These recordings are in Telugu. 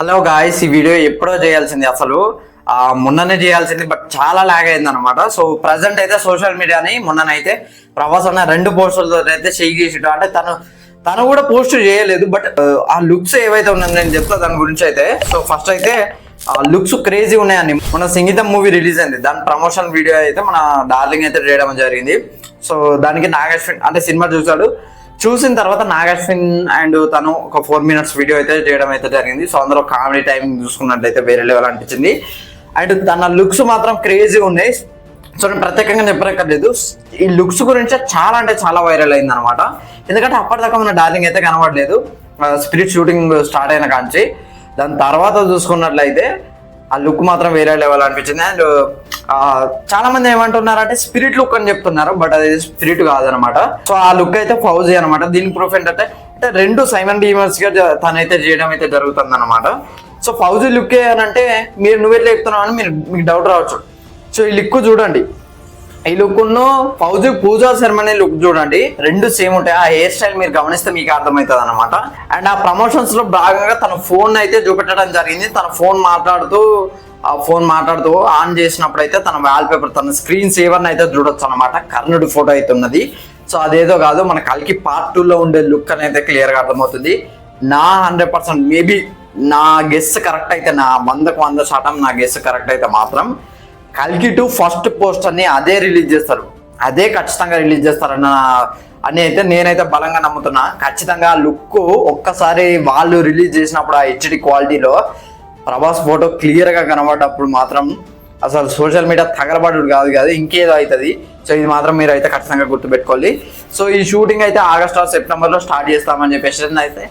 హలో గాయ్స్, ఈ వీడియో ఎప్పుడో చేయాల్సింది, అసలు మొన్ననే చేయాల్సింది, బట్ చాలా లాగ్ అయింది అనమాట. సో ప్రజెంట్ అయితే సోషల్ మీడియాని మొన్ననైతే ప్రభాస్ అన్న 2 పోస్టులతో అయితే షేక్ చేసిడు. అంటే తను కూడా పోస్ట్ చేయలేదు, బట్ ఆ లుక్స్ ఏవైతే ఉన్నాయో నేను చెప్తా దాని గురించి అయితే. సో ఫస్ట్ అయితే లుక్స్ క్రేజీ ఉన్నాయండి. మన సంగీతం మూవీ రిలీజ్ అయింది, దాని ప్రమోషన్ వీడియో అయితే మన డార్లింగ్ అయితే చేయడం జరిగింది. సో దానికి నాగేశ్వన్ అంటే సినిమా చూసిన తర్వాత నాగేశ్వన్ అండ్ తను ఒక 4 minutes వీడియో అయితే చేయడం అయితే జరిగింది. సో అందులో కామెడీ టైమింగ్ చూసుకున్నట్లయితే వేరే లెవెల్ అనిపించింది. అండ్ తన లుక్స్ మాత్రం క్రేజీ ఉన్నాయి. సో నేను ప్రత్యేకంగా చెప్పనక్కర్లేదు, ఈ లుక్స్ గురించి చాలా అంటే చాలా వైరల్ అయింది అనమాట. ఎందుకంటే అప్పటిదాకా మన డార్లింగ్ అయితే కనబడలేదు స్పిరిట్ షూటింగ్ స్టార్ట్ అయిన కాంచి. దాని తర్వాత చూసుకున్నట్లయితే ఆ లుక్ మాత్రం వేరే లెవెల్ అనిపించింది. అండ్ చాలా మంది ఏమంటున్నారు అంటే స్పిరిట్ లుక్ అని చెప్తున్నారు, బట్ అది స్పిరిట్ కాదనమాట. సో ఆ లుక్ అయితే ఫౌజీ అనమాట. దీనికి ప్రూఫ్ ఏంటంటే రెండు సైమన్ డీమర్స్ గా తనైతే చేయడం అయితే జరుగుతుంది అనమాట. సో ఫౌజీ లుక్ అని అంటే నువ్వెట్లా చెప్తున్నావు అని మీకు డౌట్ రావచ్చు. సో ఈ లుక్ చూడండి, ఈ లుక్ ఫౌజీ పూజా సెరమనీ లుక్ చూడండి, 2 సేమ్ ఉంటాయి. ఆ హెయిర్ స్టైల్ మీరు గమనిస్తే మీకు అర్థమవుతుంది అనమాట. అండ్ ఆ ప్రమోషన్స్ లో భాగంగా తన ఫోన్ అయితే చూపెట్టడం జరిగింది. తన ఫోన్ మాట్లాడుతూ ఆన్ చేసినప్పుడు అయితే తన వాల్ పేపర్, తన స్క్రీన్ సేవర్ అయితే చూడొచ్చు అనమాట. కర్ణుడి ఫోటో అయితే ఉన్నది. సో అదేదో కాదు, మన కల్కి పార్ట్ 2లో ఉండే లుక్ అనేది క్లియర్ గా అర్థమవుతుంది. నా 100% మేబీ నా గెస్ కరెక్ట్ అయితే, నా 100% నా గెస్ కరెక్ట్ అయితే మాత్రం కల్కి 2 ఫస్ట్ పోస్టర్ ని అదే రిలీజ్ చేస్తారు, అదే ఖచ్చితంగా రిలీజ్ చేస్తారన్న అని అయితే నేనైతే బలంగా నమ్ముతున్నా. ఖచ్చితంగా లుక్ ఒక్కసారి వాళ్ళు రిలీజ్ చేసినప్పుడు ఆ హెచ్డి క్వాలిటీలో ప్రభాస్ ఫోటో క్లియర్ గా కనబడ్డప్పుడు మాత్రం అసలు సోషల్ మీడియా తగలబడు కాదు ఇంకేదో అవుతుంది. సో ఇది మాత్రం మీరు అయితే ఖచ్చితంగా గుర్తుపెట్టుకోవాలి. సో ఈ షూటింగ్ అయితే ఆగస్ట్ ఆర్ సెప్టెంబర్ లో స్టార్ట్ చేస్తామని చెప్పేసి అయితే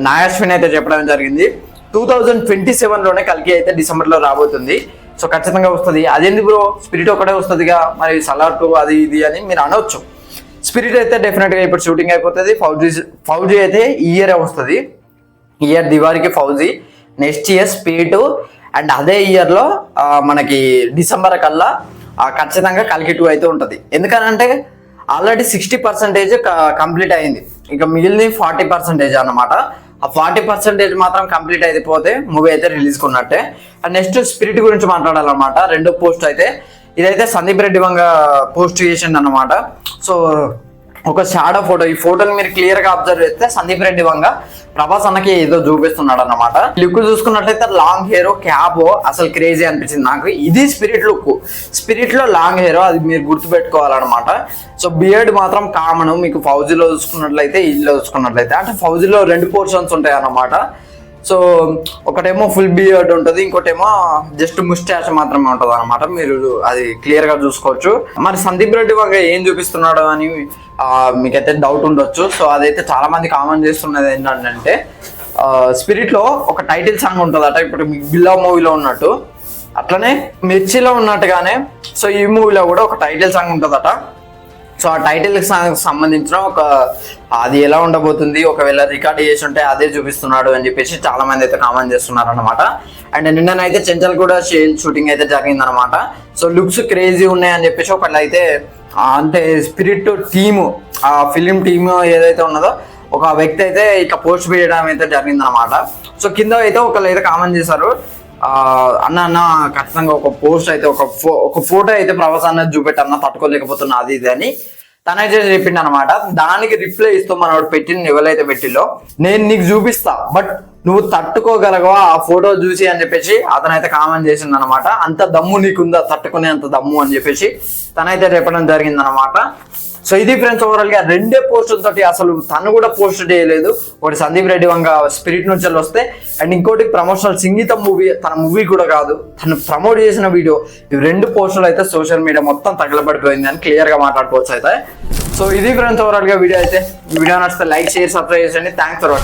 నాగేశ్వన్ అయితే చెప్పడం జరిగింది. 2027లోనే కల్కి అయితే డిసెంబర్ లో రాబోతుంది. సో ఖచ్చితంగా వస్తుంది. అదేంది బ్రో స్పిరిట్ ఒకటే వస్తుందిగా, మరి సలార్ 2 అది ఇది అని మీరు అనవచ్చు. స్పిరిట్ అయితే డెఫినెట్ గా ఇప్పుడు షూటింగ్ అయిపోతుంది. ఫౌజీ అయితే ఈ ఇయర్ వస్తుంది. ఈ ఇయర్ దివాళీకి Fauji, next year Spirit, and అదే ఇయర్ లో మనకి డిసెంబర్ కల్లా ఖచ్చితంగా కల్కి 2 అయితే ఉంటుంది. ఎందుకనంటే ఆల్రెడీ 60% కంప్లీట్ అయింది, ఇక మిగిలిన 40% అన్నమాట. ఆ 40% మాత్రం కంప్లీట్ అయిపోతే మూవీ అయితే రిలీజ్ కొన్నట్టే. అండ్ నెక్స్ట్ స్పిరిట్ గురించి మాట్లాడాలన్నమాట. 2వ పోస్ట్ అయితే ఇదైతే సందీప్ రెడ్డి వంగ పోస్ట్ చేసిండు అనమాట. సో ఒక షాడో ఫోటో, ఈ ఫోటోని మీరు క్లియర్ గా అబ్జర్వ్ చేస్తే సందీప్ రెడ్డి వంగ ప్రభాస్ అన్నకి ఏదో చూపిస్తున్నాడు అనమాట. లుక్ చూసుకున్నట్లయితే లాంగ్ హెయిర్, క్యాబ్ అసలు క్రేజీ అనిపించింది నాకు. ఇది స్పిరిట్ లుక్, స్పిరిట్ లో లాంగ్ హెయిర్, అది మీరు గుర్తుపెట్టుకోవాలన్నమాట. సో బియర్డ్ మాత్రం కామన్ మీకు ఫౌజీలో చూసుకున్నట్లయితే, ఇల్లు చూసుకున్నట్లయితే. అంటే ఫౌజీలో 2 పోర్షన్స్ ఉంటాయి అన్నమాట. సో ఒకటేమో ఫుల్ బియర్డ్ ఉంటుంది, ఇంకోటేమో జస్ట్ ముస్టాచ్ మాత్రమే ఉంటుంది అనమాట. మీరు అది క్లియర్ గా చూసుకోవచ్చు. మరి సందీప్ రెడ్డి వంగ ఏం చూపిస్తున్నాడు అని మీకైతే డౌట్ ఉండొచ్చు. సో అదైతే చాలా మంది కామెంట్ చేస్తున్నది ఏంటంటే స్పిరిట్ లో ఒక టైటిల్ సాంగ్ ఉంటుందట, ఇప్పుడు మీకు బిల్లా మూవీలో ఉన్నట్టు, అట్లనే మిర్చిలో ఉన్నట్టుగానే సో ఈ మూవీలో కూడా ఒక టైటిల్ సాంగ్ ఉంటుందట. సో ఆ టైటిల్ సాంగ్ సంబంధించిన అది ఎలా ఉండబోతుంది, ఒకవేళ రికార్డ్ చేసి ఉంటే అదే చూపిస్తున్నాడు అని చెప్పేసి చాలా మంది అయితే కామెంట్ చేస్తున్నారు అనమాట. అండ్ నిన్ననైతే చెంచల్ కూడా షూటింగ్ అయితే జరిగింది అనమాట. సో లుక్స్ క్రేజీ ఉన్నాయి అని చెప్పేసి ఒకళ్ళు అయితే అంటే స్పిరిట్ టీము, ఆ ఫిలిం టీమ్ ఏదైతే ఉన్నదో ఒక వ్యక్తి అయితే ఇట్లా పోస్ట్ చేయడం అయితే జరిగింది అనమాట. సో కింద అయితే ఒకళ్ళు అయితే కామెంట్ చేశారు, అన్న ఖచ్చితంగా ఒక పోస్ట్ అయితే ఒక ఫోటో అయితే ప్రభాస్ అన్నది చూపెట్టన్న, తట్టుకోలేకపోతున్నా అది ఇది అని తనైతే చెప్పిండు అనమాట. దానికి రిప్లై ఇస్తూ మనోడు పెట్టిన ఎవరైతే పెట్టిలో, నేను నీకు చూపిస్తా బట్ నువ్వు తట్టుకోగలగవా ఆ ఫోటో చూసి అని చెప్పేసి అతనైతే కామెంట్ చేసింది అనమాట. అంత దమ్ము నీకుందా, తట్టుకునే అంత దమ్ము అని చెప్పేసి తనైతే చెప్పడం జరిగింది అనమాట. సో ఇది ఫ్రెండ్స్ ఓవరాల్ గా 2 పోస్టులతోటి అసలు తను కూడా పోస్ట్ చేయలేదు. ఒకటి సందీప్ రెడ్డి వంగ స్పిరిట్ నుంచి వస్తే, అండ్ ఇంకోటి ప్రమోషనల్ సంగీతం మూవీ, తన మూవీ కూడా కాదు తను ప్రమోట్ చేసిన వీడియో. ఈ 2 పోస్టులు అయితే సోషల్ మీడియా మొత్తం తగలబడిపోయింది అని క్లియర్ గా మాట్లాడుకోవచ్చు అయితే. సో ఇది ఫ్రెండ్స్ ఓవరాల్ గా వీడియో అయితే. ఈ వీడియో నచ్చితే లైక్, షేర్, సబ్స్క్రైబ్ చేయండి. Thanks for watching.